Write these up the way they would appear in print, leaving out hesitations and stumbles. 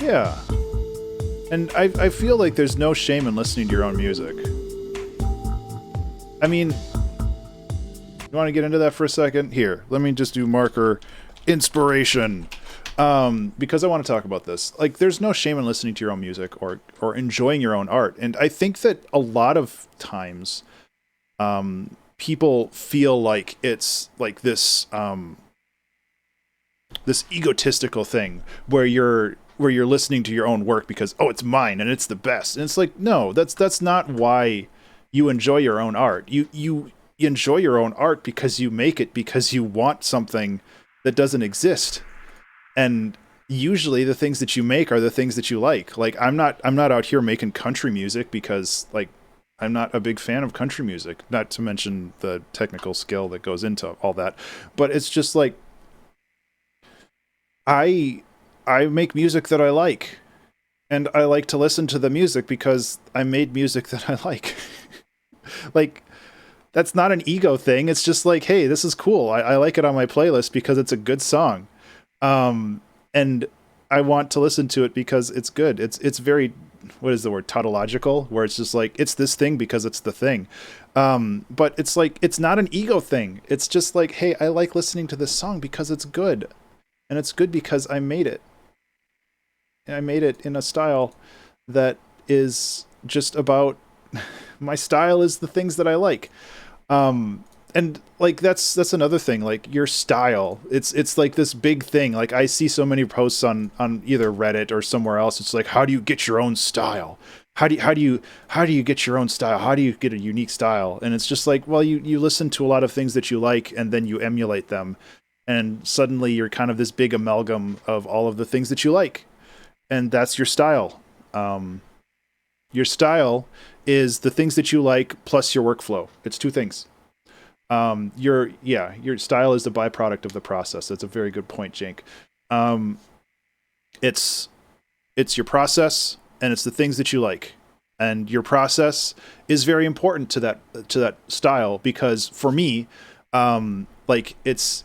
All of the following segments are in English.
Yeah. And I feel like there's no shame in listening to your own music. I mean, you want to get into that for a second? Here, let me just do marker inspiration. Because I want to talk about this. Like, there's no shame in listening to your own music or enjoying your own art. And I think that a lot of times, people feel like it's like this, this egotistical thing where you're listening to your own work because, oh, it's mine and it's the best. And it's like, no, that's not why you enjoy your own art. You enjoy your own art because you make it because you want something that doesn't exist. And usually the things that you make are the things that you like. Like, I'm not out here making country music because, like, I'm not a big fan of country music, not to mention the technical skill that goes into all that. But it's just like, I make music that I like, and I like to listen to the music because I made music that I like. Like, that's not an ego thing. It's just like, hey, this is cool. I like it on my playlist because it's a good song. And I want to listen to it because it's good. It's very, what is the word, tautological, where it's just like, it's this thing because it's the thing. But it's like, it's not an ego thing. It's just like, hey, I like listening to this song because it's good. And it's good because I made it. And I made it in a style that is just about, my style is the things that I like. And like, that's another thing, like your style, it's like this big thing. Like, I see so many posts on either Reddit or somewhere else. It's like, how do you get your own style? How do you get your own style? How do you get a unique style? And it's just like, well, you listen to a lot of things that you like and then you emulate them. And suddenly you're kind of this big amalgam of all of the things that you like. And that's your style. Your style is the things that you like plus your workflow. It's two things. Your style is the byproduct of the process. That's a very good point, Jake. It's your process and it's the things that you like. And your process is very important to that style, because for me, like it's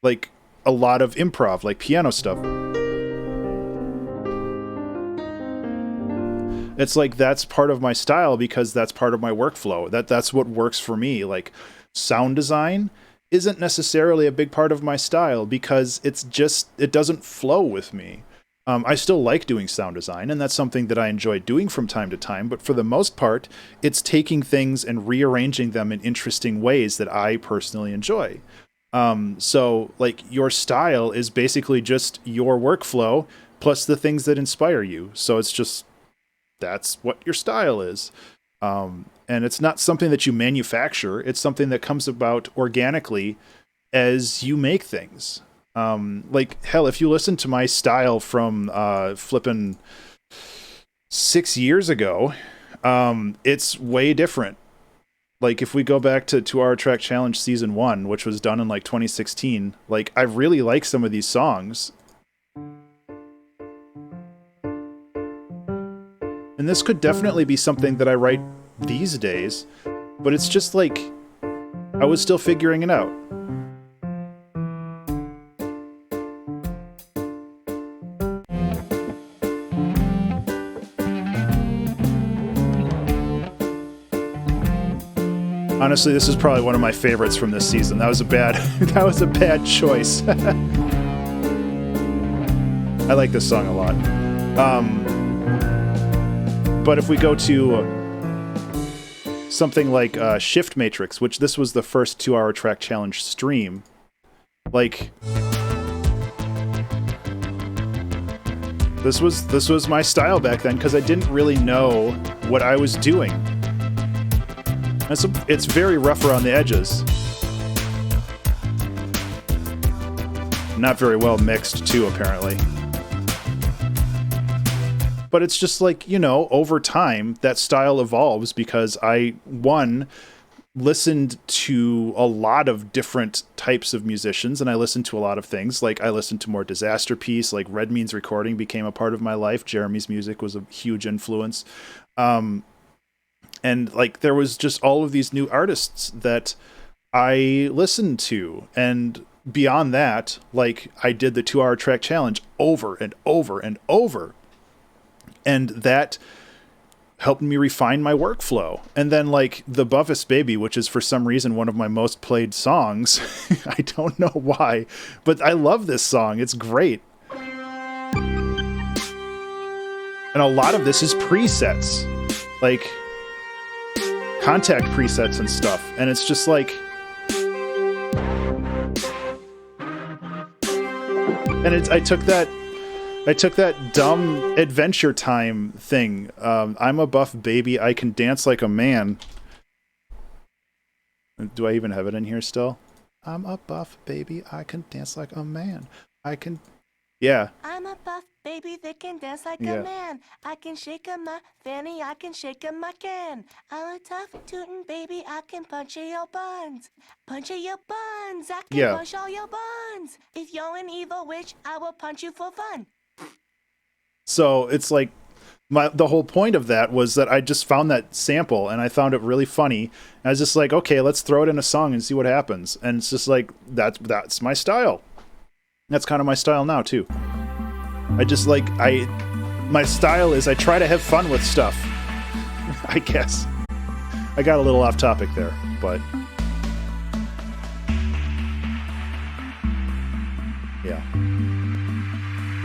like a lot of improv, like piano stuff. It's like, that's part of my style because that's part of my workflow. That's what works for me. Like, sound design isn't necessarily a big part of my style because it doesn't flow with me. I still like doing sound design, and that's something that I enjoy doing from time to time, but for the most part, it's taking things and rearranging them in interesting ways that I personally enjoy. So, like, your style is basically just your workflow plus the things that inspire you. So it's just, that's what your style is. And it's not something that you manufacture. It's something that comes about organically as you make things. Like, hell, if you listen to my style from flipping 6 years ago, it's way different. Like, if we go back to 2-Hour Track Challenge Season 1, which was done in like 2016, like, I really like some of these songs. And this could definitely be something that I write these days, but it's just like, I was still figuring it out. Honestly, this is probably one of my favorites from this season. That was a bad choice. I like this song a lot. But if we go to something like Shift Matrix, which this was the first 2-Hour Track Challenge stream, like, this was my style back then because I didn't really know what I was doing. It's very rough around the edges. Not very well mixed too, apparently. But it's just like, over time, that style evolves because I, listened to a lot of different types of musicians, and I listened to a lot of things. Like, I listened to more Disaster Piece, like Red Means Recording became a part of my life. Jeremy's music was a huge influence. And like, there was just all of these new artists that I listened to, and beyond that, like, I did the 2-hour track challenge over and over and over. And that helped me refine my workflow. And then, like, the Buffest Baby, which is for some reason one of my most played songs. I don't know why, but I love this song. It's great. And a lot of this is presets, like contact presets and stuff. And it's just like, and I took that dumb Adventure Time thing. I'm a buff baby, I can dance like a man. Do I even have it in here still? I'm a buff baby, I can dance like a man. I can, yeah. I'm a buff baby that can dance like a man. I can shake a my fanny, I can shake a my can. I'm a tough tootin' baby, I can punch your buns. Punch your buns, I can punch all your buns. If you're an evil witch, I will punch you for fun. So it's like, the whole point of that was that I just found that sample and I found it really funny. And I was just like, okay, let's throw it in a song and see what happens. And it's just like, that's my style. That's kind of my style now too. My style is I try to have fun with stuff. I guess. I got a little off topic there, but